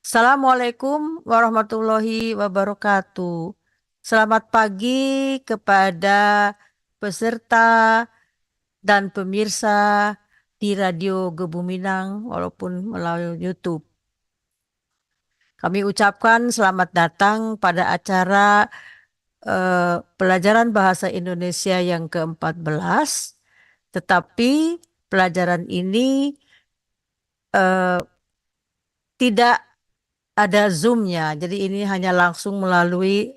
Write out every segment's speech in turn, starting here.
Assalamualaikum warahmatullahi wabarakatuh. Selamat pagi kepada peserta dan pemirsa di Radio Gebuminang walaupun melalui YouTube. Kami ucapkan selamat datang pada acara pelajaran bahasa Indonesia yang ke-14. Tetapi pelajaran ini tidak ada Zoom-nya, jadi ini hanya langsung melalui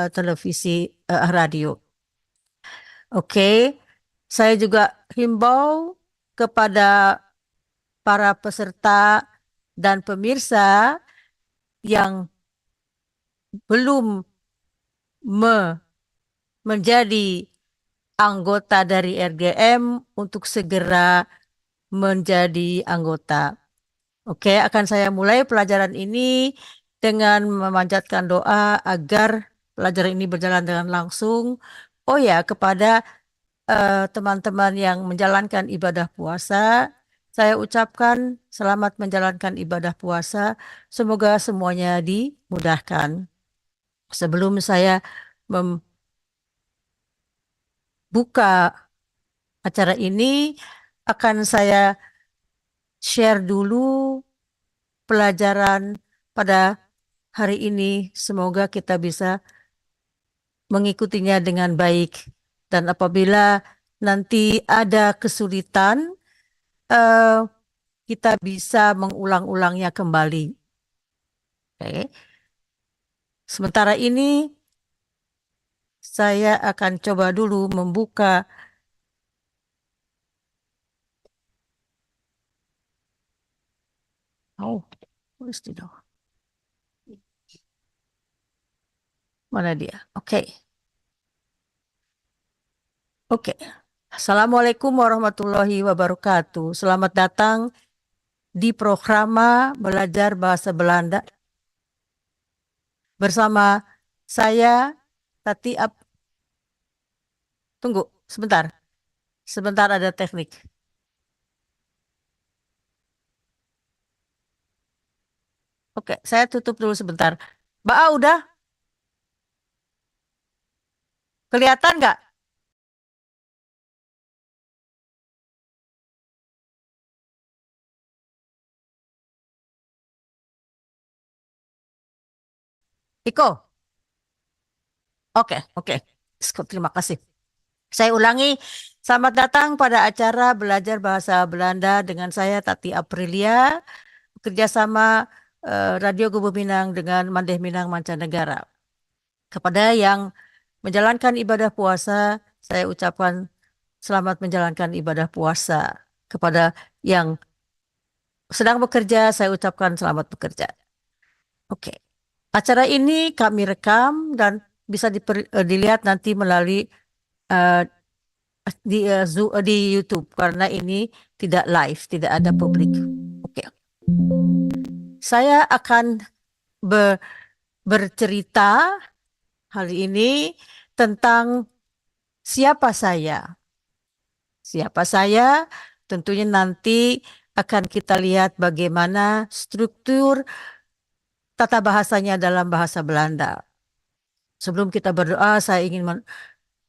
televisi radio. Oke, saya juga himbau kepada para peserta dan pemirsa yang belum menjadi anggota dari RGM untuk segera menjadi anggota. Oke, akan saya mulai pelajaran ini dengan memanjatkan doa agar pelajaran ini berjalan dengan langsung. Oh ya, kepada teman-teman yang menjalankan ibadah puasa, saya ucapkan selamat menjalankan ibadah puasa. Semoga semuanya dimudahkan. Sebelum saya membuka acara ini, akan saya share dulu pelajaran pada hari ini. Semoga kita bisa mengikutinya dengan baik. Dan apabila nanti ada kesulitan, eh, kita bisa mengulang-ulangnya kembali. Oke. Sementara ini, saya akan coba dulu membuka where's the door? Mana dia? Oke. Oke. Assalamualaikum warahmatullahi wabarakatuh. Selamat datang di program Belajar Bahasa Belanda bersama saya Tati Tunggu sebentar. Sebentar ada teknik. Oke, saya tutup dulu sebentar. Mbak A, udah kelihatan nggak? Iko? Oke, oke. Terima kasih. Saya ulangi. Selamat datang pada acara belajar bahasa Belanda dengan saya Tati Aprilia, kerjasama Radio Gubuk Minang dengan Mandeh Minang Mancanegara. Kepada yang menjalankan ibadah puasa, saya ucapkan selamat menjalankan ibadah puasa. Kepada yang sedang bekerja, saya ucapkan selamat bekerja. Oke. Acara ini kami rekam dan bisa dilihat nanti melalui eh, di YouTube karena ini tidak live, tidak ada publik. Oke. Saya akan bercerita hari ini tentang siapa saya. Siapa saya? Tentunya nanti akan kita lihat bagaimana struktur tata bahasanya dalam bahasa Belanda. Sebelum kita berdoa, saya ingin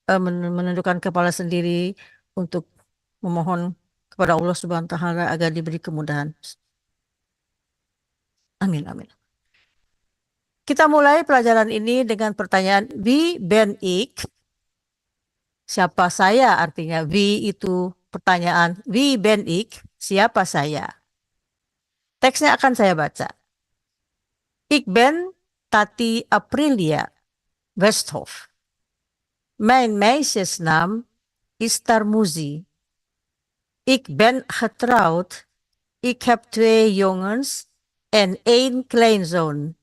menundukkan kepala sendiri untuk memohon kepada Allah Subhanahu wa taala agar diberi kemudahan. Amin, amin. Kita mulai pelajaran ini dengan pertanyaan wie ben ik? Siapa saya artinya wie itu pertanyaan wie ben ik? Siapa saya? Teksnya akan saya baca. Ik ben Tati Aprilia Westhoff. Mijn meisjesnaam is Tarmuzi. Ik ben getrouwd. Ik heb 2 jongens en 1 kleinzoon.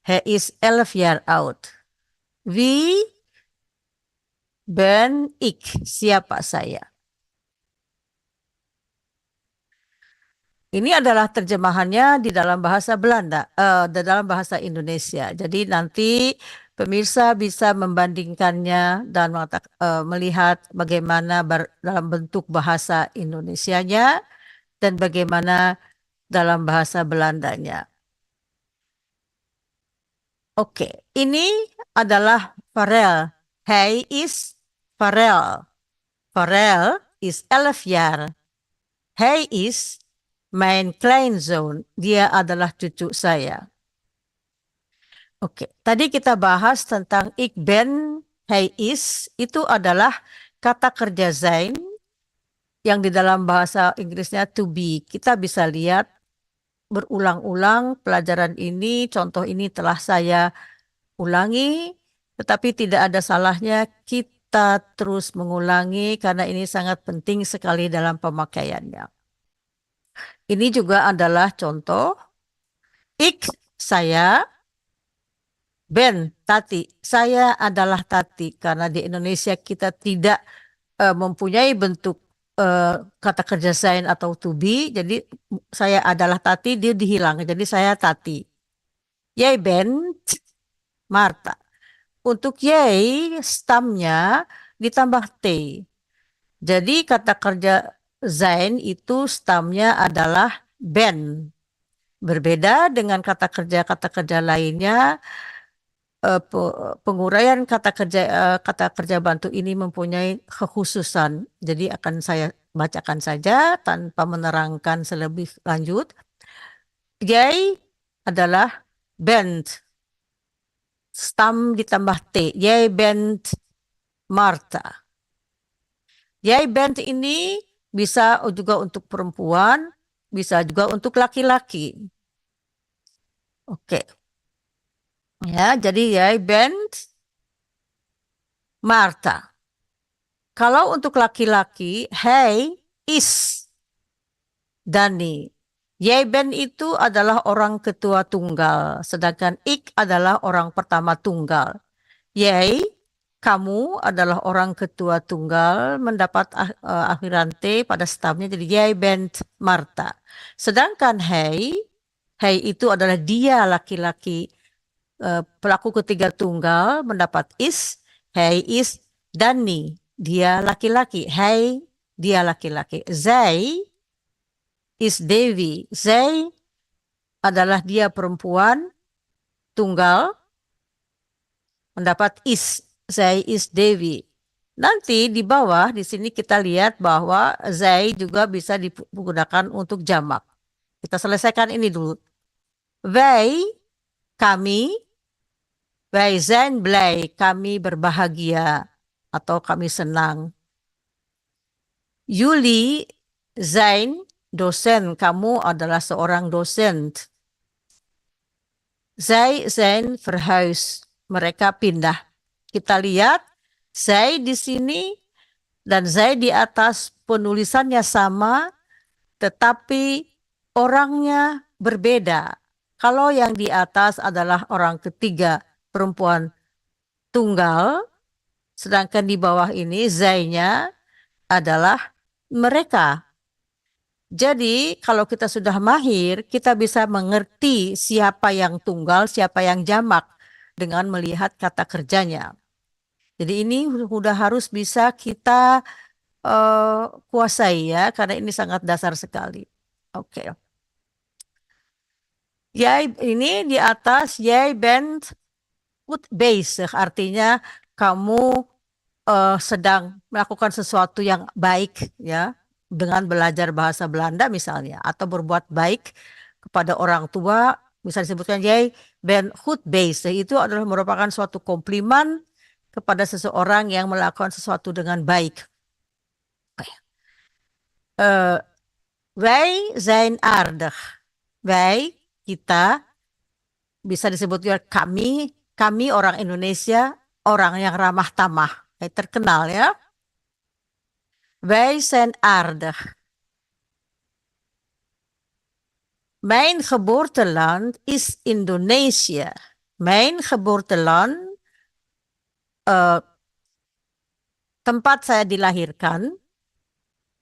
Hij is 11 jaar oud. Wie ben ik? Siapa saya? Ini adalah terjemahannya di dalam bahasa Belanda, di dalam bahasa Indonesia. Jadi nanti pemirsa bisa membandingkannya dan melihat bagaimana dalam bentuk bahasa Indonesianya dan bagaimana dalam bahasa Belandanya. Oke, ini adalah Farel. Hij is Farel. Farel is 11 jaar. Hij is mijn kleinzoon. Dia adalah cucu saya. Oke, tadi kita bahas tentang ik ben, hij is, itu adalah kata kerja zijn yang di dalam bahasa Inggrisnya to be. Kita bisa lihat berulang-ulang pelajaran ini, contoh ini telah saya ulangi, tetapi tidak ada salahnya kita terus mengulangi karena ini sangat penting sekali dalam pemakaiannya. Ini juga adalah contoh, ik, saya, ben, Tati. Saya adalah Tati karena di Indonesia kita tidak mempunyai bentuk kata kerja sein atau to be. Jadi saya adalah Tati, dia dihilangkan. Jadi saya Tati. Jij bent Marta. Untuk jij stamnya ditambah T. Jadi kata kerja zijn itu stamnya adalah ben. Berbeda dengan kata kerja lainnya, penguraian kata kerja bantu ini mempunyai kekhususan. Jadi akan saya bacakan saja tanpa menerangkan selebih lanjut. Jij adalah bent. Stam ditambah T. Jij bent Marta. Jij bent ini bisa juga untuk perempuan, bisa juga untuk laki-laki. Oke. Ya, jadi jij bent Marta. Kalau untuk laki-laki, hij is Dani. Jij bent itu adalah orang ketua tunggal, sedangkan ik adalah orang pertama tunggal. Jij, kamu adalah orang ketua tunggal, mendapat akhiran T pada stamnya, jadi jij bent Marta. Sedangkan hij itu adalah dia laki-laki, pelaku ketiga tunggal mendapat is, hij is Dani, dia laki-laki, hij, dia laki-laki. Zij is Dewi, zij adalah dia perempuan tunggal, mendapat is, zij is Dewi. Nanti di bawah di sini kita lihat bahwa zij juga bisa digunakan untuk jamak. Kita selesaikan ini dulu. Wij, kami, wij zijn blij, kami berbahagia atau kami senang. Jullie zijn dosen, kamu adalah seorang dosen. Zij zijn verhuis, mereka pindah. Kita lihat zij di sini dan zij di atas penulisannya sama, tetapi orangnya berbeda. Kalau yang di atas adalah orang ketiga perempuan tunggal, sedangkan di bawah ini zij-nya adalah mereka. Jadi kalau kita sudah mahir, kita bisa mengerti siapa yang tunggal, siapa yang jamak dengan melihat kata kerjanya. Jadi ini sudah harus bisa kita kuasai ya, karena ini sangat dasar sekali. Oke. Jij ini di atas, jij bent goed bezig, artinya kamu sedang melakukan sesuatu yang baik ya, dengan belajar bahasa Belanda misalnya, atau berbuat baik kepada orang tua, bisa disebutkan jij bent goed bezig, itu adalah merupakan suatu komplimen kepada seseorang yang melakukan sesuatu dengan baik. Wij zijn aardig. Wij, kita, bisa disebut juga kami orang Indonesia, orang yang ramah tamah. Terkenal ya. Wij zijn aardig. Mijn geboorteland is Indonesië. Mijn geboorteland, tempat saya dilahirkan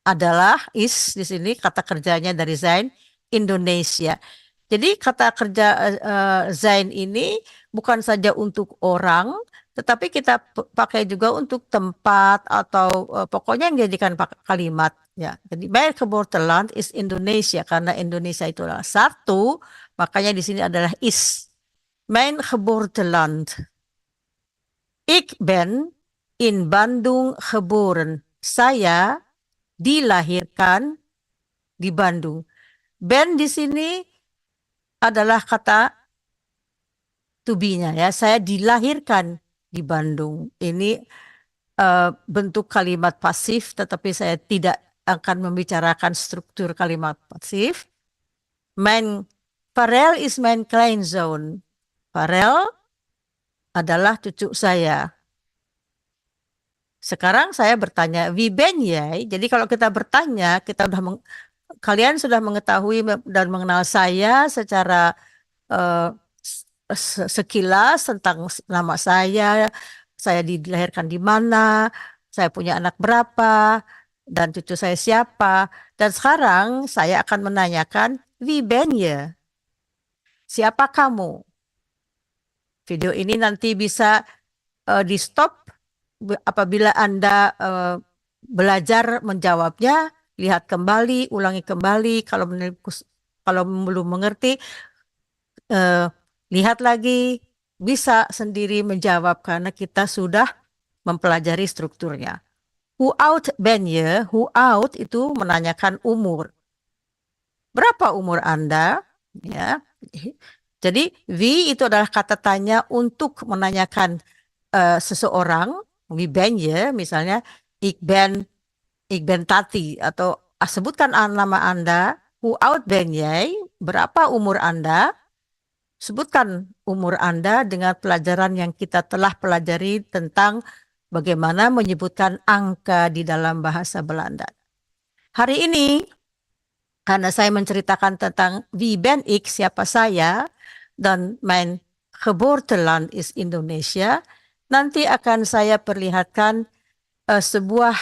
adalah is di sini kata kerjanya dari zijn Indonesia. Jadi kata kerja zijn ini bukan saja untuk orang, tetapi kita pakai juga untuk tempat atau pokoknya yang dijadikan kalimat ya. Jadi mijn geboorteland is Indonesia karena Indonesia itu adalah satu, makanya di sini adalah is. Mijn geboorteland. Ik ben in Bandung geboren. Saya dilahirkan di Bandung. Ben di sini adalah kata to be-nya ya. Saya dilahirkan di Bandung. Ini bentuk kalimat pasif, tetapi saya tidak akan membicarakan struktur kalimat pasif. Farel is mijn kleinzoon. Farel adalah cucu saya. Sekarang saya bertanya, wie ben jij? Jadi kalau kita bertanya, kalian sudah mengetahui dan mengenal saya secara sekilas tentang nama saya dilahirkan di mana, saya punya anak berapa, dan cucu saya siapa. Dan sekarang saya akan menanyakan, wie ben je? Siapa kamu? Video ini nanti bisa di stop apabila Anda belajar menjawabnya, lihat kembali, ulangi kembali. Kalau belum mengerti, lihat lagi, bisa sendiri menjawab karena kita sudah mempelajari strukturnya. Hoe oud ben je? Hoe oud itu menanyakan umur. Berapa umur Anda? Ya. Jadi, wie itu adalah kata tanya untuk menanyakan seseorang. Wie ben je? Misalnya, ik ben Tati. Atau sebutkan nama Anda. Hoe oud ben jij? Berapa umur Anda? Sebutkan umur Anda dengan pelajaran yang kita telah pelajari tentang bagaimana menyebutkan angka di dalam bahasa Belanda. Hari ini, karena saya menceritakan tentang wie ben ik, siapa saya, dan mijn geboorteland is Indonesia, nanti akan saya perlihatkan sebuah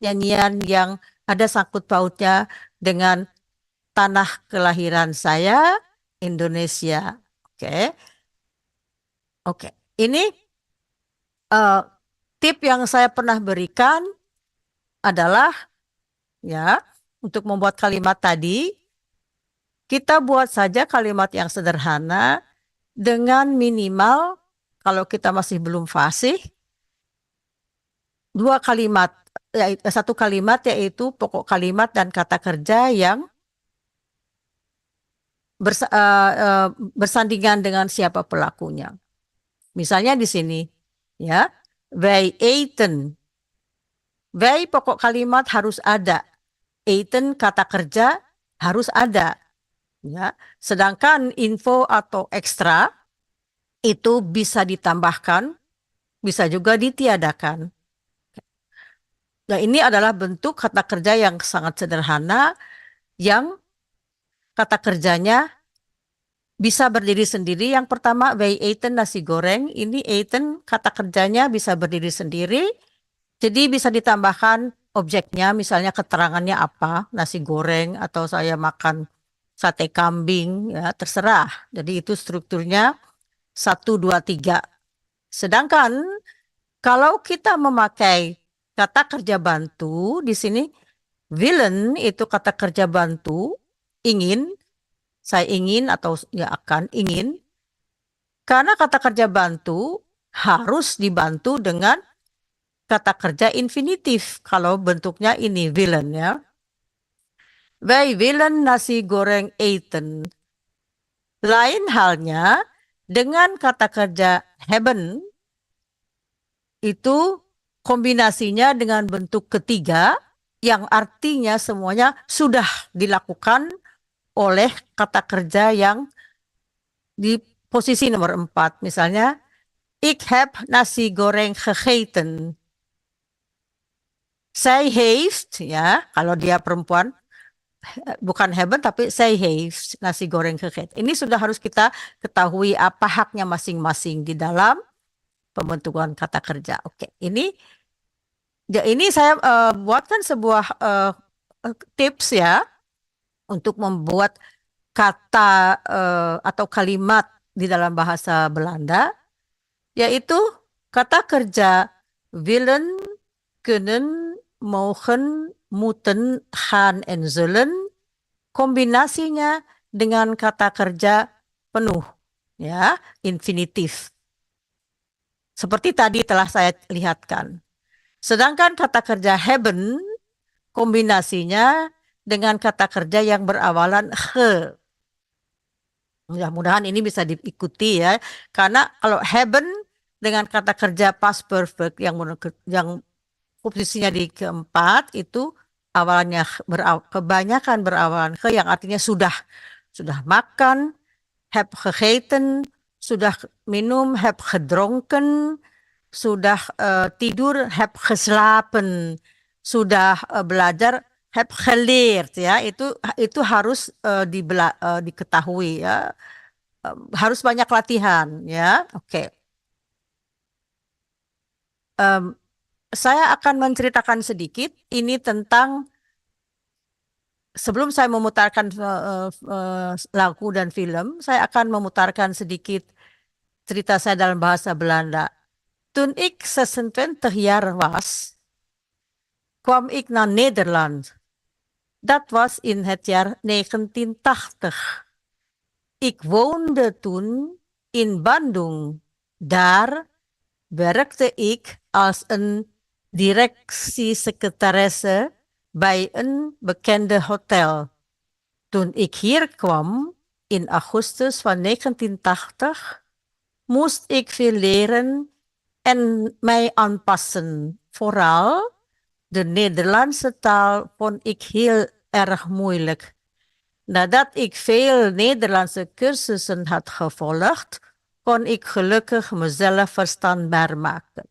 nyanyian yang ada sangkut pautnya dengan tanah kelahiran saya, Indonesia. Oke. Ini tip yang saya pernah berikan adalah ya untuk membuat kalimat tadi, kita buat saja kalimat yang sederhana dengan minimal, kalau kita masih belum fasih, satu kalimat yaitu pokok kalimat dan kata kerja yang bersandingan dengan siapa pelakunya. Misalnya di sini, ya, wij eten. Wij pokok kalimat harus ada. Eten kata kerja harus ada. Ya, sedangkan info atau ekstra itu bisa ditambahkan, bisa juga ditiadakan. Nah, ini adalah bentuk kata kerja yang sangat sederhana yang kata kerjanya bisa berdiri sendiri. Yang pertama, wij eten nasi goreng. Ini eten kata kerjanya bisa berdiri sendiri. Jadi bisa ditambahkan objeknya, misalnya keterangannya apa, nasi goreng atau saya makan sate kambing, ya terserah. Jadi itu strukturnya 1, 2, 3. Sedangkan kalau kita memakai kata kerja bantu di sini, willen itu kata kerja bantu, ingin, saya ingin atau ya akan ingin. Karena kata kerja bantu harus dibantu dengan kata kerja infinitif kalau bentuknya ini willen ya. Wij willen nasi goreng eten. Lain halnya dengan kata kerja hebben, itu kombinasinya dengan bentuk ketiga yang artinya semuanya sudah dilakukan oleh kata kerja yang di posisi nomor 4. Misalnya, ik heb nasi goreng gegeten. Zij heeft, ya, kalau dia perempuan, bukan hebben tapi zij heeft nasi goreng gegeten. Ini sudah harus kita ketahui apa haknya masing-masing di dalam pembentukan kata kerja. Oke, ini saya buatkan sebuah tips ya untuk membuat kata atau kalimat di dalam bahasa Belanda, yaitu kata kerja willen, kunnen, mogen, moeten, gaan, en zullen, kombinasinya dengan kata kerja penuh. ya, infinitif. Seperti tadi telah saya lihatkan. Sedangkan kata kerja haben kombinasinya dengan kata kerja yang berawalan he. Mudah-mudahan ini bisa diikuti ya. Karena kalau haben dengan kata kerja past perfect yang posisinya di keempat itu awalnya kebanyakan berawalan ke yang artinya sudah makan, heb gegeten, sudah minum, heb gedronken, sudah tidur, heb geslapen, sudah belajar, heb geleerd ya. Itu harus diketahui ya. Harus banyak latihan ya. Oke. Em, saya akan menceritakan sedikit ini tentang sebelum saya memutarkan lagu dan film, saya akan memutarkan sedikit cerita saya dalam bahasa Belanda. Toen ik 26 jaar was, kwam ik naar Nederland. Dat was in het jaar 1980. Ik woonde toen in Bandung. Daar werkte ik als een directiesecretaresse bij een bekende hotel. Toen ik hier kwam in augustus van 1980, moest ik veel leren en mij aanpassen. Vooral de Nederlandse taal vond ik heel erg moeilijk. Nadat ik veel Nederlandse cursussen had gevolgd, kon ik gelukkig mezelf verstaanbaar maken.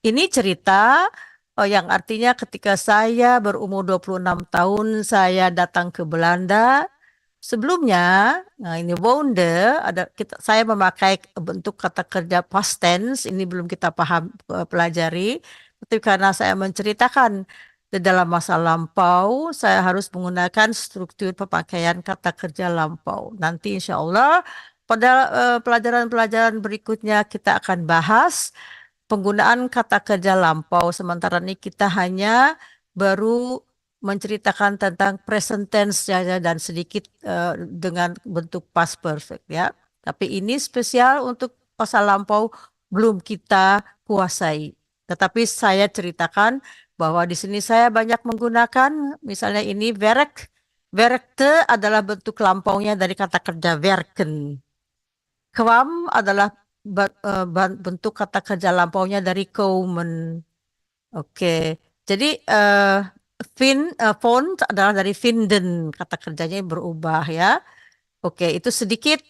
Ini cerita yang artinya ketika saya berumur 26 tahun, saya datang ke Belanda. Sebelumnya, nah ini woonde, saya memakai bentuk kata kerja past tense, ini belum kita pelajari. Tapi karena saya menceritakan di dalam masa lampau, saya harus menggunakan struktur pemakaian kata kerja lampau. Nanti insya Allah pada pelajaran-pelajaran berikutnya kita akan bahas penggunaan kata kerja lampau. Sementara ini kita hanya baru menceritakan tentang present tense saja dan sedikit dengan bentuk past perfect ya. Tapi ini spesial untuk masa lampau belum kita kuasai. Tetapi saya ceritakan bahwa di sini saya banyak menggunakan misalnya ini werk. Werkte adalah bentuk lampaunya dari kata kerja werken. Kwam adalah bentuk kata kerja lampaunya dari komen. Oke. Jadi font adalah dari vinden, kata kerjanya berubah ya. Oke, itu sedikit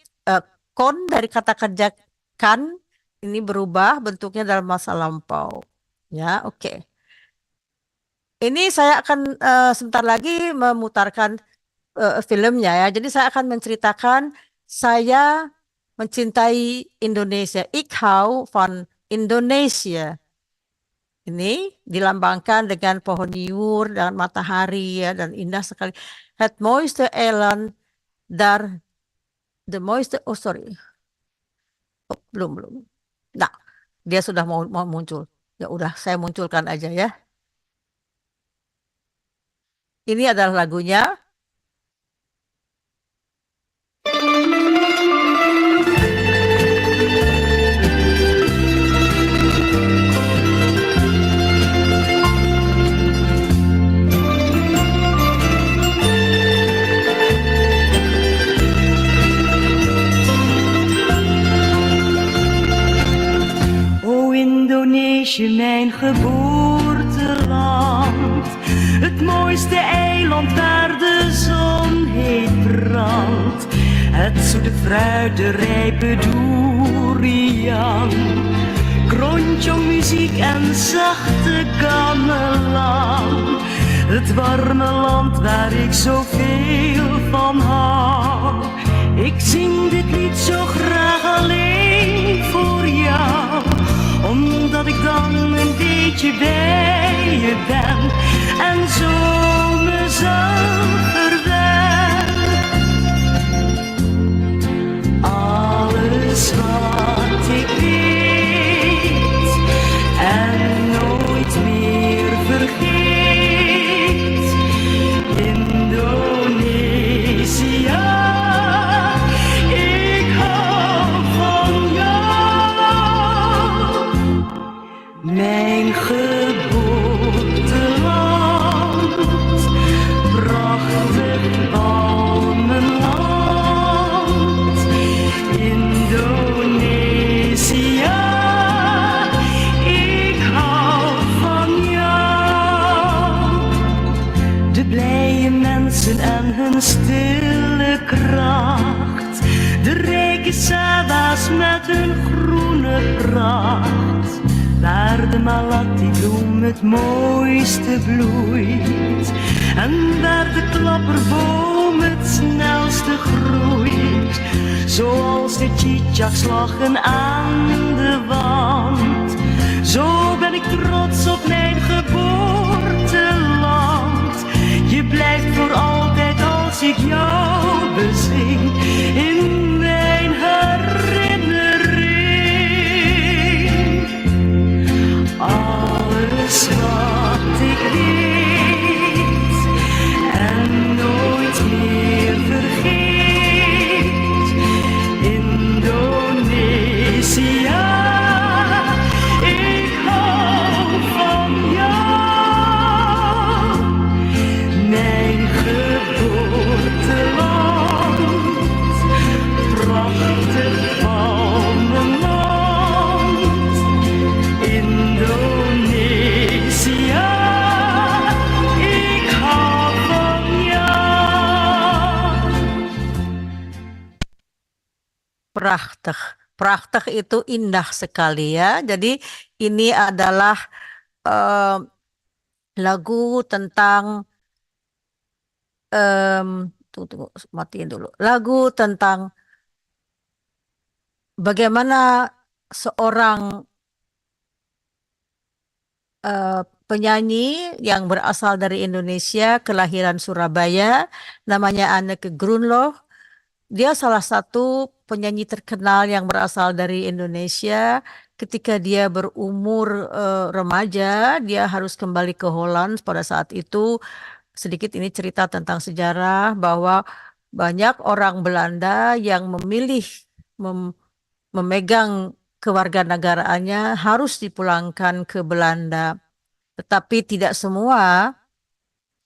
kon dari kata kerja kan ini berubah bentuknya dalam masa lampau. Ya, oke. Ini saya akan sebentar lagi memutarkan filmnya ya. Jadi saya akan menceritakan saya mencintai Indonesia. Ik hou van Indonesia. Ini dilambangkan dengan pohon nyur dan matahari ya dan indah sekali. Het mooiste eiland daar, the mooiste, oh sorry, oh, belum. Nah, dia sudah mau muncul. Ya udah, saya munculkan aja ya. Ini adalah lagunya. Indonesië, mijn geboorteland. Het mooiste eiland waar de zon heet brandt. Het zoete fruit, de rijpe durian. Krontjong muziek en zachte gamelan. Het warme land waar ik zoveel van hou. Ik zing dit lied zo graag alleen voor jou. Omdat ik dan een beetje bij je ben en zo mezelf verwen. Alles wat ik weet en nooit meer vergeet. Indonesië, ik hou Blije mensen en hun stille kracht. De rijke Sava's met hun groene pracht. Waar de malati-bloem het mooiste bloeit. En waar de klapperboom het snelste groeit. Zoals de tjitjaks lachen aan de wand. Zo ben ik trots op mijn geboorteland. Je blijft voor altijd als ik jou bezing in mijn herinnering. Alles wat ik weet en nooit meer vergeet. Indonesië. Ik hou van jou, mijn geboorteland, prachtig palmenland, Indonesië. Ik hou van jou. Prachtig. Prachtig itu indah sekali ya. Jadi ini adalah eh, lagu tentang tunggu, matiin dulu. Lagu tentang bagaimana seorang penyanyi yang berasal dari Indonesia, kelahiran Surabaya, namanya Anneke Groenlo. Dia salah satu penyanyi terkenal yang berasal dari Indonesia. Ketika dia berumur remaja, dia harus kembali ke Holland pada saat itu. Sedikit ini cerita tentang sejarah bahwa banyak orang Belanda yang memilih memegang kewarganegaraannya harus dipulangkan ke Belanda. Tetapi tidak semua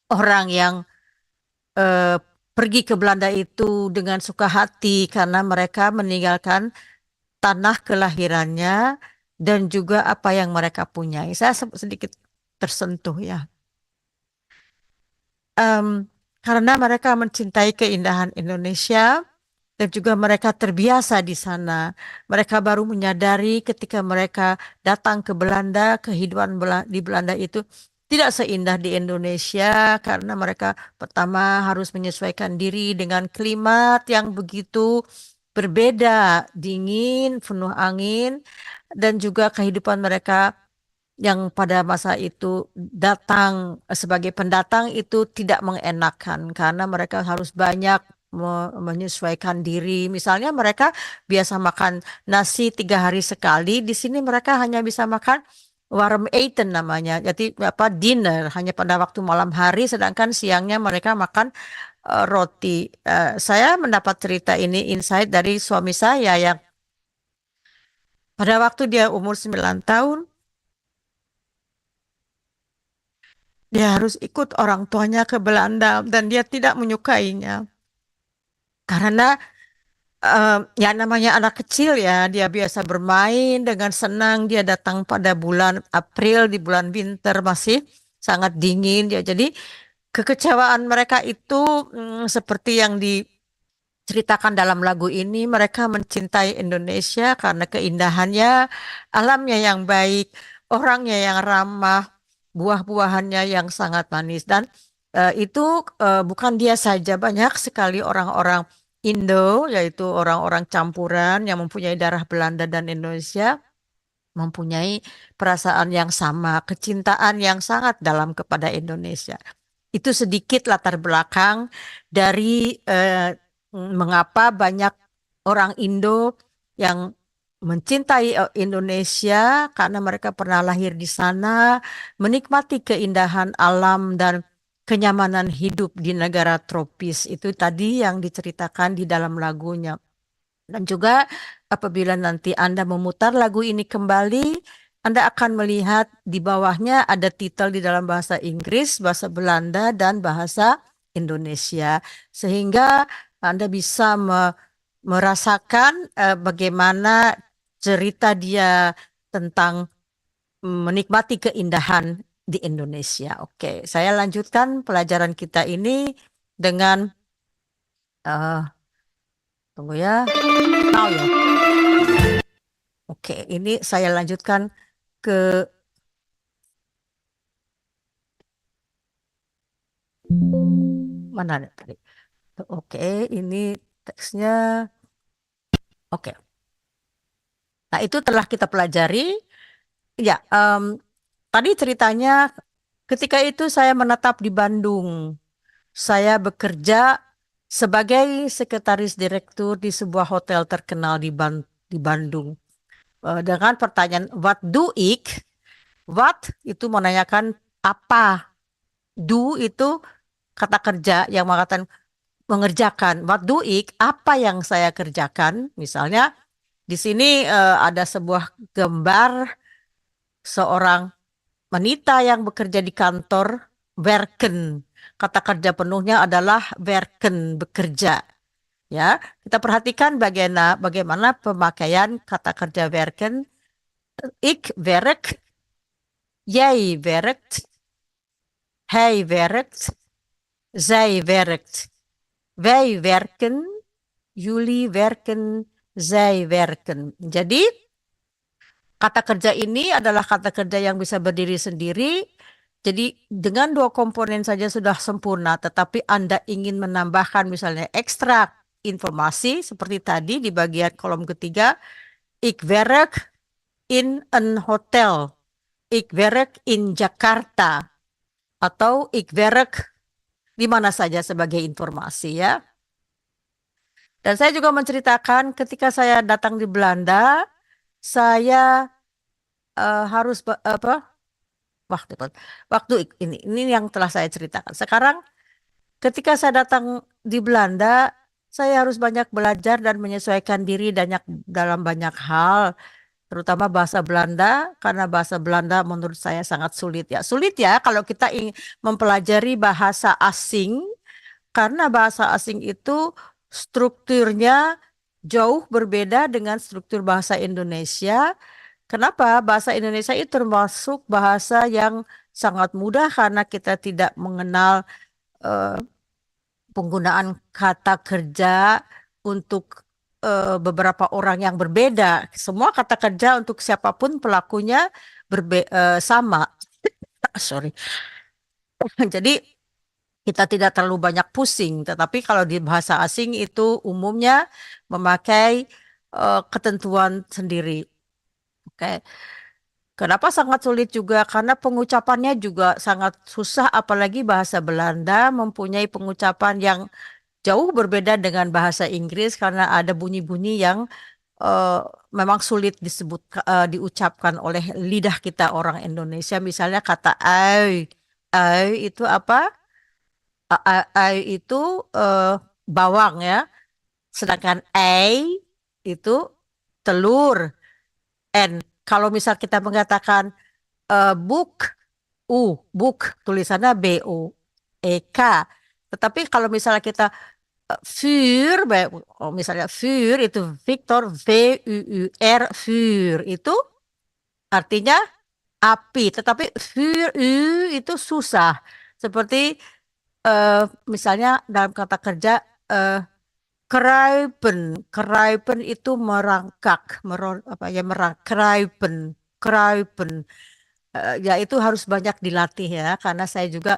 orang yang pergi ke Belanda itu dengan suka hati karena mereka meninggalkan tanah kelahirannya dan juga apa yang mereka punyai. Saya sedikit tersentuh ya. Karena mereka mencintai keindahan Indonesia dan juga mereka terbiasa di sana. Mereka baru menyadari ketika mereka datang ke Belanda, kehidupan di Belanda itu tidak seindah di Indonesia karena mereka pertama harus menyesuaikan diri dengan klimat yang begitu berbeda, dingin, penuh angin, dan juga kehidupan mereka yang pada masa itu datang sebagai pendatang itu tidak mengenakan karena mereka harus banyak menyesuaikan diri. Misalnya mereka biasa makan nasi 3 hari sekali, di sini mereka hanya bisa makan warm eten namanya, jadi apa dinner hanya pada waktu malam hari, sedangkan siangnya mereka makan roti. Saya mendapat cerita ini insight dari suami saya yang pada waktu dia umur 9 tahun, dia harus ikut orang tuanya ke Belanda dan dia tidak menyukainya. Karena ya namanya anak kecil ya, dia biasa bermain dengan senang, dia datang pada bulan April, di bulan winter masih sangat dingin ya. Jadi kekecewaan mereka itu seperti yang diceritakan dalam lagu ini, mereka mencintai Indonesia karena keindahannya, alamnya yang baik, orangnya yang ramah, buah-buahannya yang sangat manis. Dan itu bukan dia saja, banyak sekali orang-orang Indo, yaitu orang-orang campuran yang mempunyai darah Belanda dan Indonesia, mempunyai perasaan yang sama, kecintaan yang sangat dalam kepada Indonesia. Itu sedikit latar belakang dari mengapa banyak orang Indo yang mencintai Indonesia karena mereka pernah lahir di sana, menikmati keindahan alam dan kenyamanan hidup di negara tropis. Itu tadi yang diceritakan di dalam lagunya. Dan juga apabila nanti Anda memutar lagu ini kembali, Anda akan melihat di bawahnya ada titel di dalam bahasa Inggris, bahasa Belanda, dan bahasa Indonesia. Sehingga Anda bisa merasakan bagaimana cerita dia tentang menikmati keindahan di Indonesia. Oke, saya lanjutkan pelajaran kita ini dengan tunggu ya. Mau ya. Oke, ini saya lanjutkan ke mana tadi? Oke, ini teksnya. Oke. Nah, itu telah kita pelajari. Ya, tadi ceritanya ketika itu saya menetap di Bandung. Saya bekerja sebagai sekretaris direktur di sebuah hotel terkenal di Bandung. Dengan pertanyaan what do ik? What itu menanyakan apa? Do itu kata kerja yang mengatakan mengerjakan. What do ik? Apa yang saya kerjakan? Misalnya di sini ada sebuah gambar seorang wanita yang bekerja di kantor werken. Kata kerja penuhnya adalah werken, bekerja. Ya, kita perhatikan bagaimana pemakaian kata kerja werken. Ik werk, jij werkt, hij werkt, zij werkt. Wij werken, jullie werken, zij werken. Jadi kata kerja ini adalah kata kerja yang bisa berdiri sendiri. Jadi dengan dua komponen saja sudah sempurna, tetapi Anda ingin menambahkan misalnya ekstra informasi seperti tadi di bagian kolom ketiga. Ik werk in een hotel. Ik werk in Jakarta. Atau ik werk di mana saja sebagai informasi ya. Dan saya juga menceritakan ketika saya datang di Belanda, saya harus apa? Waktu ini yang telah saya ceritakan. Sekarang ketika saya datang di Belanda, saya harus banyak belajar dan menyesuaikan diri dalam banyak hal, terutama bahasa Belanda, karena bahasa Belanda menurut saya sangat sulit ya. Sulit ya kalau kita ingin mempelajari bahasa asing, karena bahasa asing itu strukturnya jauh berbeda dengan struktur bahasa Indonesia. Kenapa? Bahasa Indonesia itu termasuk bahasa yang sangat mudah karena kita tidak mengenal penggunaan kata kerja untuk beberapa orang yang berbeda. Semua kata kerja untuk siapapun pelakunya sama. Sorry. Jadi kita tidak terlalu banyak pusing. Tetapi kalau di bahasa asing itu umumnya memakai ketentuan sendiri. Oke. Kenapa sangat sulit juga? Karena pengucapannya juga sangat susah, apalagi bahasa Belanda mempunyai pengucapan yang jauh berbeda dengan bahasa Inggris karena ada bunyi-bunyi yang memang sulit diucapkan oleh lidah kita orang Indonesia. Misalnya kata ai, ai itu apa? Ai itu bawang ya. Sedangkan ei itu telur. And kalau misal kita mengatakan book, book tulisannya BOEK. Tetapi kalau misalnya kita vuur, misalnya vuur itu Victor, VUUR, vuur itu artinya api. Tetapi vuur itu susah. Seperti misalnya dalam kata kerja kruipen, kruipen itu merangkak, kruipen, kruipen. Ya itu harus banyak dilatih ya, karena saya juga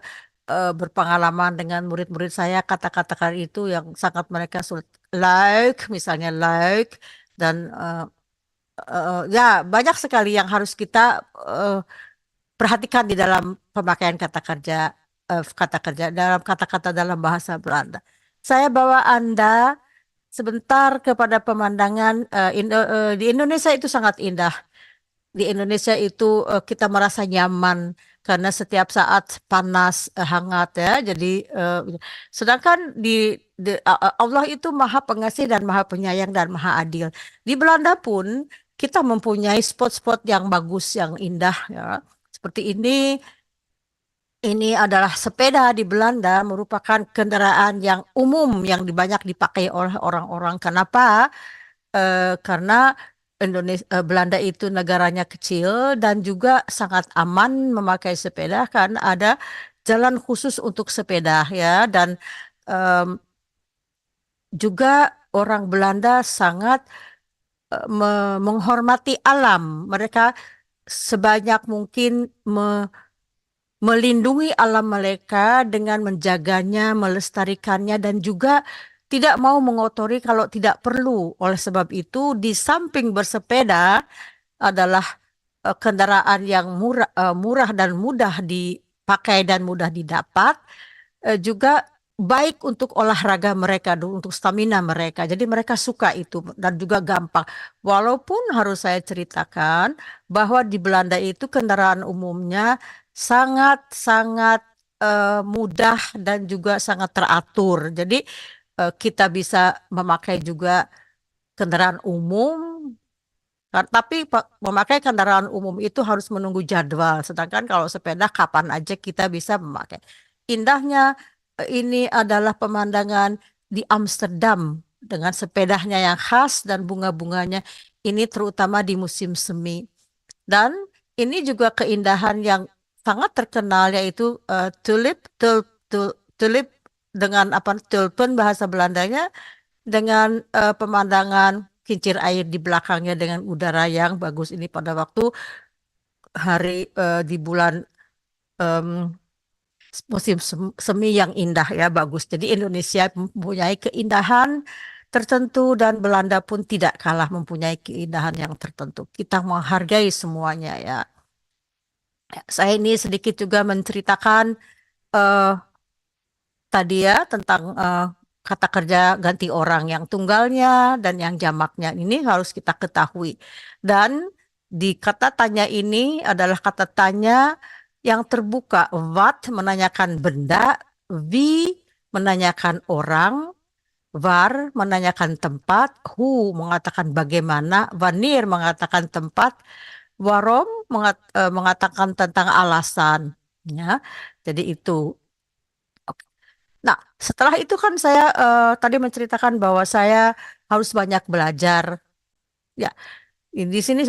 berpengalaman dengan murid-murid saya kata-kata itu yang sangat mereka sulit. Like, misalnya like, dan ya banyak sekali yang harus kita perhatikan di dalam pemakaian kata kerja dalam kata-kata dalam bahasa Belanda. Saya bawa Anda sebentar kepada pemandangan di Indonesia itu sangat indah. Di Indonesia itu kita merasa nyaman karena setiap saat panas, hangat ya. Jadi sedangkan Allah itu Maha Pengasih dan Maha Penyayang dan Maha Adil. Di Belanda pun kita mempunyai spot-spot yang bagus, yang indah ya. Seperti ini. Ini adalah sepeda di Belanda, merupakan kendaraan yang umum yang banyak dipakai oleh orang-orang. Kenapa? Karena Belanda itu negaranya kecil dan juga sangat aman memakai sepeda karena ada jalan khusus untuk sepeda ya dan em, juga orang Belanda sangat menghormati alam. Mereka sebanyak mungkin melindungi alam mereka dengan menjaganya, melestarikannya, dan juga tidak mau mengotori kalau tidak perlu. Oleh sebab itu, di samping bersepeda adalah kendaraan yang murah dan mudah dipakai dan mudah didapat, juga baik untuk olahraga mereka, untuk stamina mereka. Jadi mereka suka itu dan juga gampang. Walaupun harus saya ceritakan bahwa di Belanda itu kendaraan umumnya sangat-sangat mudah dan juga sangat teratur. Jadi kita bisa memakai juga kendaraan umum, tapi memakai kendaraan umum itu harus menunggu jadwal. Sedangkan kalau sepeda kapan aja kita bisa memakai. Indahnya ini adalah pemandangan di Amsterdam dengan sepedanya yang khas dan bunga-bunganya. Ini terutama di musim semi. Dan ini juga keindahan yang sangat terkenal yaitu tulip dengan apa tulpen bahasa Belandanya dengan pemandangan kincir air di belakangnya dengan udara yang bagus ini pada waktu hari di bulan em, musim semi yang indah ya bagus. Jadi Indonesia mempunyai keindahan tertentu dan Belanda pun tidak kalah mempunyai keindahan yang tertentu. Kita menghargai semuanya ya. Saya ini sedikit juga menceritakan eh, tadi ya tentang kata kerja ganti orang yang tunggalnya dan yang jamaknya ini harus kita ketahui. Dan di kata tanya ini adalah kata tanya yang terbuka. What menanyakan benda, wie menanyakan orang, war menanyakan tempat, who mengatakan bagaimana, wanneer mengatakan tempat, warum mengatakan tentang alasan. Ya, jadi itu. Nah, setelah itu kan saya tadi menceritakan bahwa saya harus banyak belajar. Ya, di sini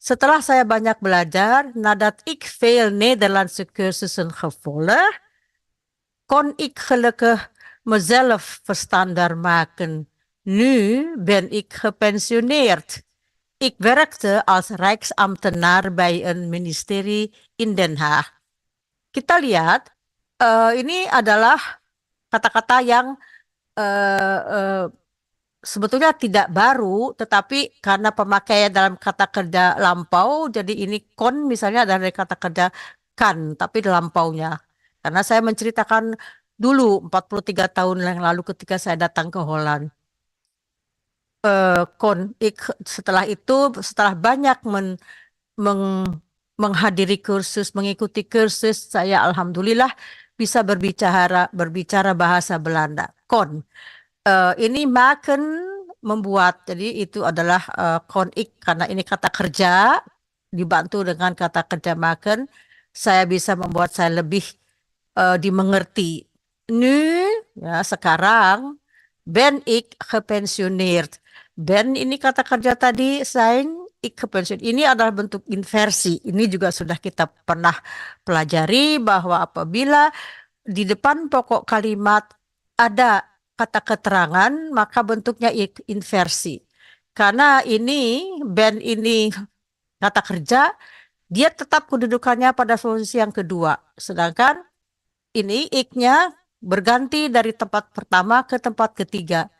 setelah saya banyak belajar, nadat ik veel Nederlandse cursussen gevolgd, kon ik gelukkig mezelf verstander maken. Nu ben ik gepensioneerd. Ik werkte als Rijksambtenaar bij een ministerie in Den Haag. Kita lihat, ini adalah kata-kata yang eh, eh, sebetulnya tidak baru, tetapi karena pemakaian dalam kata kerja lampau, jadi ini kon misalnya adalah dari kata kerja kan, tapi lampaunya. Karena saya menceritakan dulu 43 tahun yang lalu ketika saya datang ke Holland. Setelah itu, setelah banyak menghadiri kursus, mengikuti kursus, saya alhamdulillah bisa berbicara bahasa Belanda. Ini maken membuat, jadi itu adalah konik karena ini kata kerja dibantu dengan kata kerja maken, saya bisa membuat saya lebih dimengerti. Nu, ya sekarang, ben ik gepensioneerd. Ben ini kata kerja tadi, zijn ik gepensioneerd. Ini adalah bentuk inversi. Ini juga sudah kita pernah pelajari bahwa apabila di depan pokok kalimat ada kata keterangan, maka bentuknya inversi. Karena ini, ben ini kata kerja, dia tetap kedudukannya pada posisi yang kedua. Sedangkan ini iknya berganti dari tempat pertama ke tempat ketiga.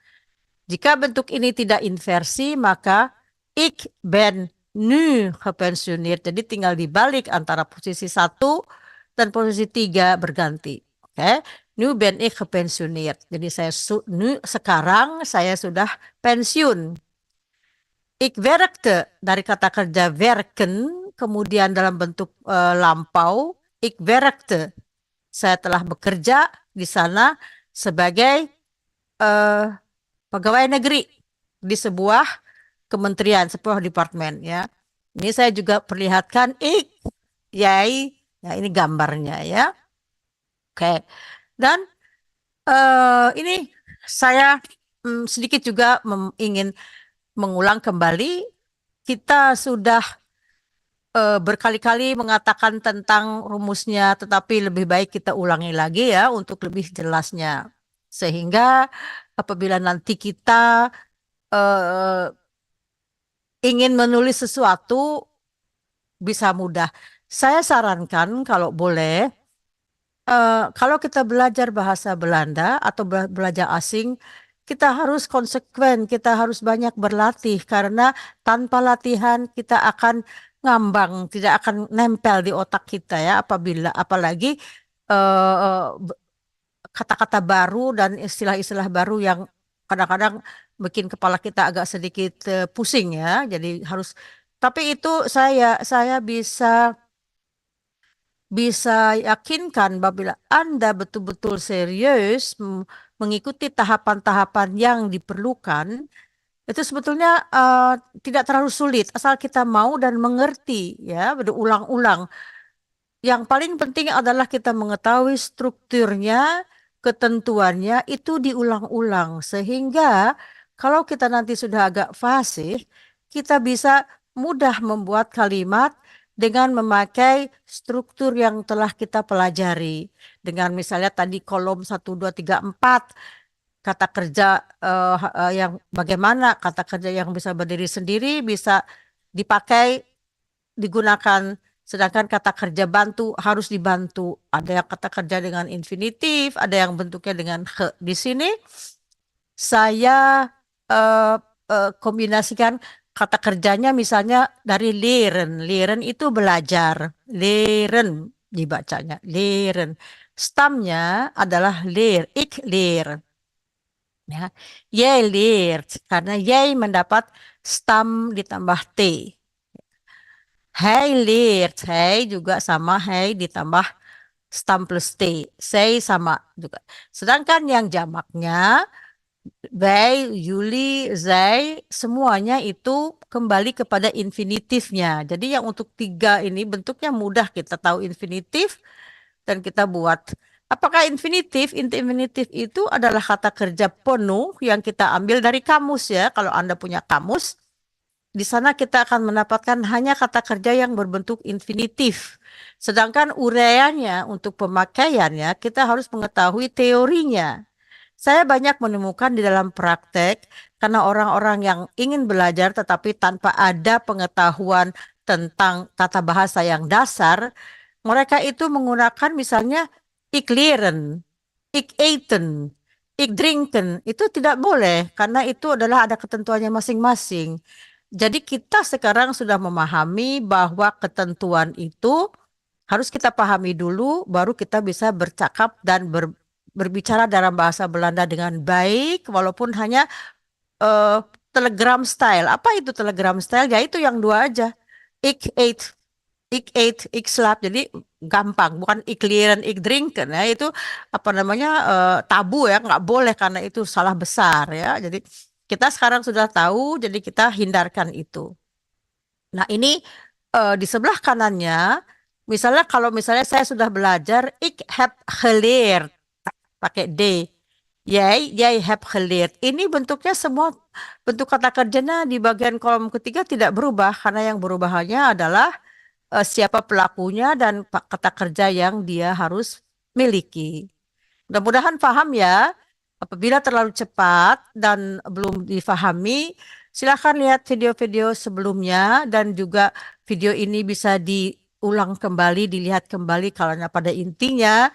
Jika bentuk ini tidak inversi, maka ik ben nu gepensioneerd. Jadi tinggal dibalik antara posisi 1 dan posisi 3 berganti. Oke, nu ben ik gepensioneerd. Jadi sekarang saya sudah pensiun. Ik werkte dari kata kerja werken, kemudian dalam bentuk lampau, ik werkte. Saya telah bekerja di sana sebagai pegawai negeri di sebuah kementerian, sebuah departemen ya. Ini saya juga perlihatkan yai, ya ini gambarnya ya. Oke. Dan ini saya sedikit juga ingin mengulang kembali kita sudah berkali-kali mengatakan tentang rumusnya, tetapi lebih baik kita ulangi lagi ya untuk lebih jelasnya. Sehingga apabila nanti kita eh, ingin menulis sesuatu bisa mudah. Saya sarankan kalau boleh, kalau kita belajar bahasa Belanda atau belajar asing, kita harus konsekuen, kita harus banyak berlatih karena tanpa latihan kita akan ngambang, tidak akan nempel di otak kita ya. Apalagi kata-kata baru dan istilah-istilah baru yang kadang-kadang bikin kepala kita agak sedikit pusing ya. Jadi harus, tapi itu saya bisa yakinkan apabila Anda betul-betul serius mengikuti tahapan-tahapan yang diperlukan, itu sebetulnya tidak terlalu sulit asal kita mau dan mengerti ya, berulang-ulang. Yang paling penting adalah kita mengetahui strukturnya, ketentuannya itu diulang-ulang sehingga kalau kita nanti sudah agak fasih, kita bisa mudah membuat kalimat dengan memakai struktur yang telah kita pelajari. Dengan misalnya tadi kolom 1, 2, 3, 4 kata kerja yang bagaimana kata kerja yang bisa berdiri sendiri bisa dipakai digunakan, sedangkan kata kerja bantu harus dibantu. Ada yang kata kerja dengan infinitif, ada yang bentuknya dengan he. Di sini saya eh, kombinasikan kata kerjanya misalnya dari leren. Leren itu belajar. Leren dibacanya. Leren. Stamnya adalah ler. Ik ler. Ya. Jij leert. Karena jij mendapat stam ditambah T. Hij leert. Hij juga sama hij ditambah stam plus T. Saya sama juga. Sedangkan yang jamaknya, wij, jullie, zij, semuanya itu kembali kepada infinitifnya. Jadi yang untuk 3 ini bentuknya mudah, kita tahu infinitif dan kita buat. Apakah infinitif? Infinitif itu adalah kata kerja penuh yang kita ambil dari kamus ya. Kalau Anda punya kamus, di sana kita akan mendapatkan hanya kata kerja yang berbentuk infinitif. Sedangkan ureanya untuk pemakaiannya kita harus mengetahui teorinya. Saya banyak menemukan di dalam praktek karena orang-orang yang ingin belajar tetapi tanpa ada pengetahuan tentang tata bahasa yang dasar, mereka itu menggunakan misalnya ik leren, ik eten, ik drinken. Itu tidak boleh karena itu adalah ada ketentuannya masing-masing. Jadi kita sekarang sudah memahami bahwa ketentuan itu harus kita pahami dulu, baru kita bisa bercakap dan berbicara dalam bahasa Belanda dengan baik, walaupun hanya eh, telegram style. Apa itu telegram style? Ya itu yang 2 aja. Ik eet, ik slaap. Jadi gampang, bukan ik leren, ik drinken. Ya itu apa namanya tabu ya, nggak boleh karena itu salah besar ya. Jadi kita sekarang sudah tahu, jadi kita hindarkan itu. Nah, ini di sebelah kanannya, misalnya kalau misalnya saya sudah belajar, ik heb geleerd, pakai D. Jij heb geleerd. Ini bentuknya semua bentuk kata kerjanya di bagian kolom ketiga tidak berubah, karena yang berubah hanya adalah siapa pelakunya dan kata kerja yang dia harus miliki. Mudah-mudahan paham ya. Apabila terlalu cepat dan belum difahami, silakan lihat video-video sebelumnya dan juga video ini bisa diulang kembali, dilihat kembali kalau pada intinya.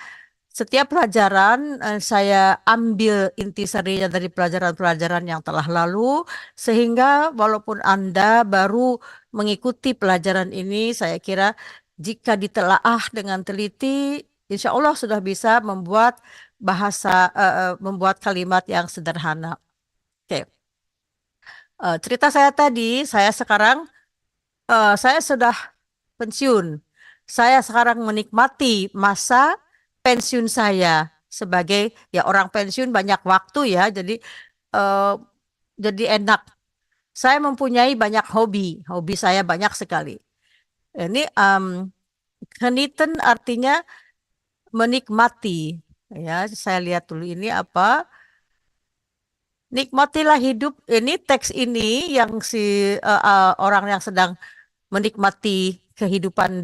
Setiap pelajaran saya ambil intisarinya dari pelajaran-pelajaran yang telah lalu, sehingga walaupun Anda baru mengikuti pelajaran ini, saya kira jika ditelaah dengan teliti, insya Allah sudah bisa membuat membuat kalimat yang sederhana. Oke. Cerita saya tadi, saya sudah pensiun. Saya sekarang menikmati masa pensiun saya sebagai ya orang pensiun banyak waktu ya, eh, jadi enak. Saya mempunyai banyak hobi. Hobi saya banyak sekali. Ini genieten artinya menikmati. Ya, saya lihat dulu ini apa. nikmatilah hidup. Ini teks ini yang orang yang sedang menikmati kehidupan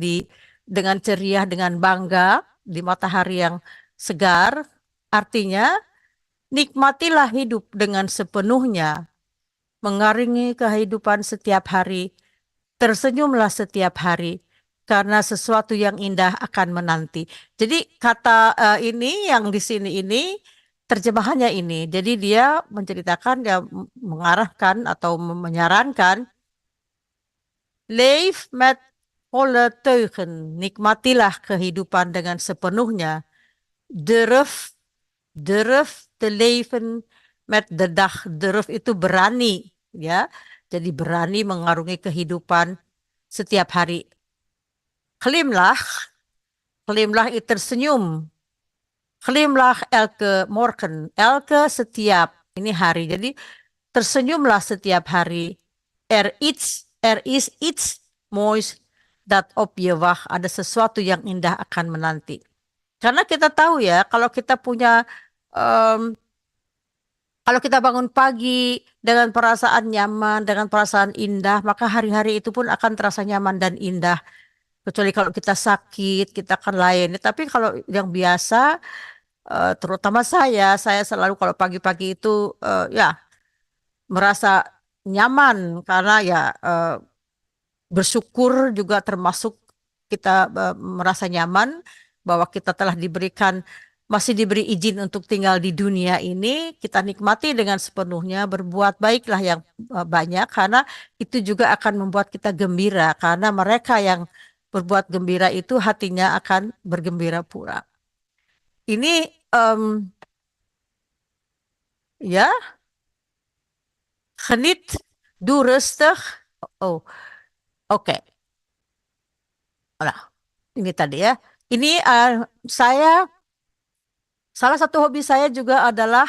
dengan ceria, dengan bangga di matahari yang segar. Artinya, nikmatilah hidup dengan sepenuhnya, mengaringi kehidupan setiap hari, tersenyumlah setiap hari, karena sesuatu yang indah akan menanti. Jadi kata ini yang di sini ini terjemahannya ini. Jadi dia menceritakan, dia mengarahkan atau menyarankan, leef met volle teugen, nikmatilah kehidupan dengan sepenuhnya. Durf, durf te leven met de dag. Durf itu berani, ya. Jadi berani mengarungi kehidupan setiap hari. Glimlach, glimlach itu tersenyum. Glimlach elke morgen, elke setiap ini hari. Jadi tersenyumlah setiap hari. Er is iets moois dat op je wacht. Ada sesuatu yang indah akan menanti. Karena kita tahu ya, kalau kita punya, kalau kita bangun pagi dengan perasaan nyaman, dengan perasaan indah, maka hari-hari itu pun akan terasa nyaman dan indah. Kecuali kalau kita sakit, kita akan lain. Tapi kalau yang biasa, terutama saya selalu kalau pagi-pagi itu ya merasa nyaman karena ya bersyukur juga termasuk kita merasa nyaman bahwa kita telah masih diberi izin untuk tinggal di dunia ini, kita nikmati dengan sepenuhnya, berbuat baiklah yang banyak, karena itu juga akan membuat kita gembira, karena mereka yang berbuat gembira itu hatinya akan bergembira pula. Ini ya, geniet, doe rustig. Oh, oke. Nah, ini tadi ya. Ini salah satu hobi saya juga adalah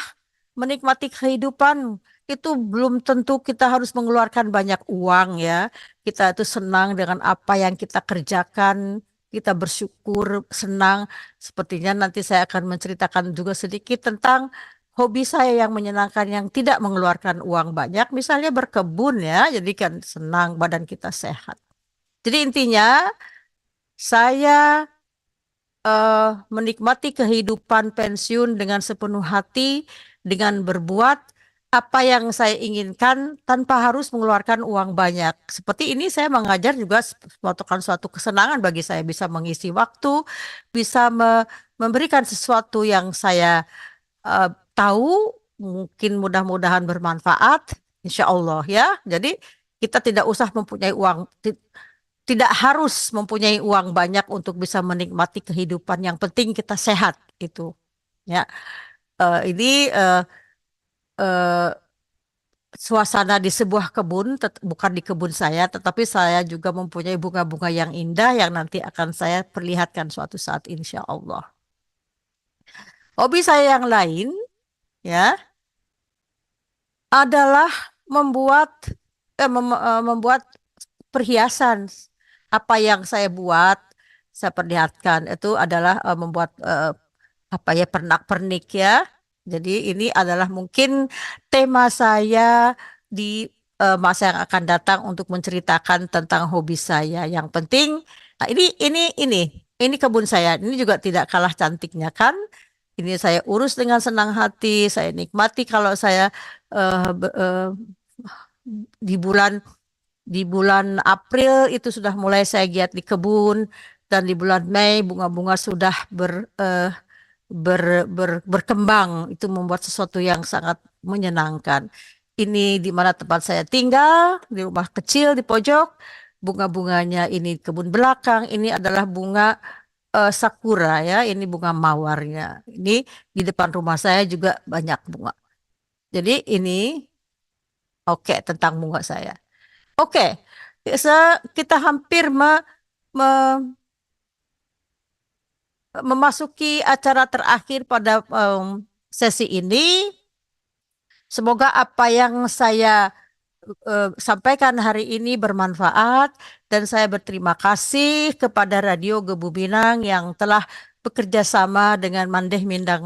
menikmati kehidupan. Itu belum tentu kita harus mengeluarkan banyak uang ya. Kita itu senang dengan apa yang kita kerjakan. Kita bersyukur, senang. Sepertinya nanti saya akan menceritakan juga sedikit tentang hobi saya yang menyenangkan yang tidak mengeluarkan uang banyak. Misalnya berkebun ya. Jadi kan senang, badan kita sehat. Jadi intinya saya menikmati kehidupan pensiun dengan sepenuh hati, dengan berbuat apa yang saya inginkan tanpa harus mengeluarkan uang banyak. Seperti ini saya mengajar juga merupakan suatu kesenangan bagi saya, bisa mengisi waktu, bisa memberikan sesuatu yang saya tahu, mungkin mudah-mudahan bermanfaat, insya Allah ya. Jadi kita tidak usah mempunyai uang, tidak harus mempunyai uang banyak untuk bisa menikmati kehidupan. Yang penting kita sehat itu. Ya, ini suasana di sebuah kebun, bukan di kebun saya, tetapi saya juga mempunyai bunga-bunga yang indah yang nanti akan saya perlihatkan suatu saat, insya Allah. Hobi saya yang lain, ya, adalah membuat perhiasan. Apa yang saya buat, saya perlihatkan itu adalah membuat apa ya, pernak-pernik ya. Jadi ini adalah mungkin tema saya di masa yang akan datang untuk menceritakan tentang hobi saya. Yang penting, nah ini kebun saya. Ini juga tidak kalah cantiknya kan? Ini saya urus dengan senang hati. Saya nikmati kalau saya di bulan April itu sudah mulai saya giat di kebun, dan di bulan Mei bunga-bunga sudah berkembang. Itu membuat sesuatu yang sangat menyenangkan. Ini di mana tempat saya tinggal, di rumah kecil di pojok. Bunga-bunganya ini kebun belakang. Ini adalah bunga sakura ya. Ini bunga mawarnya. Ini di depan rumah saya juga banyak bunga. Jadi ini oke, tentang bunga saya. Oke, kita hampir memasuki acara terakhir pada sesi ini. Semoga apa yang saya sampaikan hari ini bermanfaat, dan saya berterima kasih kepada Radio Gebu Binang yang telah bekerja sama dengan Mandeh Mindang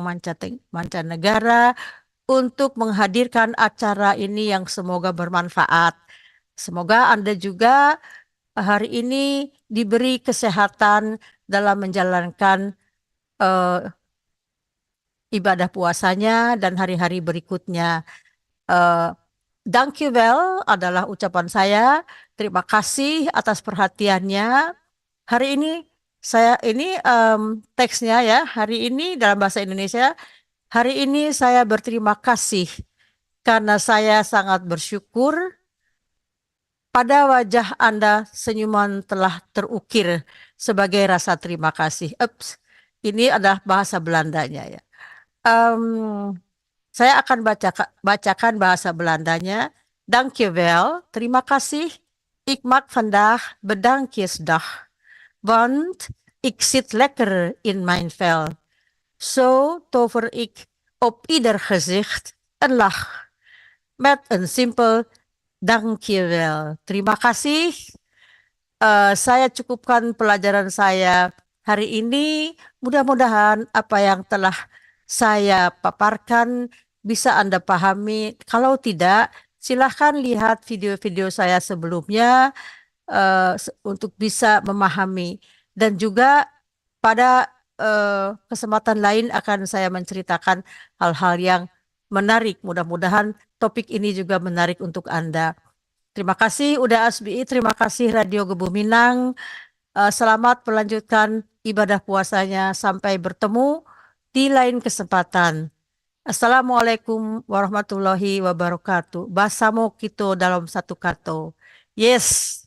Mancanegara untuk menghadirkan acara ini yang semoga bermanfaat. Semoga Anda juga hari ini diberi kesehatan dalam menjalankan eh, ibadah puasanya dan hari-hari berikutnya. Eh, Dankjewel adalah ucapan saya. Terima kasih atas perhatiannya. Hari ini teksnya ya. Hari ini dalam bahasa Indonesia. Hari ini saya berterima kasih karena saya sangat bersyukur pada wajah Anda senyuman telah terukir sebagai rasa terima kasih. Ups, ini adalah bahasa Belandanya ya. Em, saya akan bacakan bahasa Belandanya. Dankjewel, terima kasih. Ik maak vandaag bedankjesdag, want ik zit lekker in mijn vel. Zo tover ik op ieder gezicht een lach met een simpel dankjewel. Terima kasih. Saya cukupkan pelajaran saya hari ini. Mudah-mudahan apa yang telah saya paparkan bisa Anda pahami. Kalau tidak, silahkan lihat video-video saya sebelumnya untuk bisa memahami. Dan juga pada kesempatan lain akan saya menceritakan hal-hal yang menarik. Mudah-mudahan topik ini juga menarik untuk Anda. Terima kasih udah ASBI, terima kasih Radio Gebu Minang. Selamat melanjutkan ibadah puasanya. Sampai bertemu di lain kesempatan. Assalamualaikum warahmatullahi wabarakatuh. Basamo kito dalam satu kato. Yes.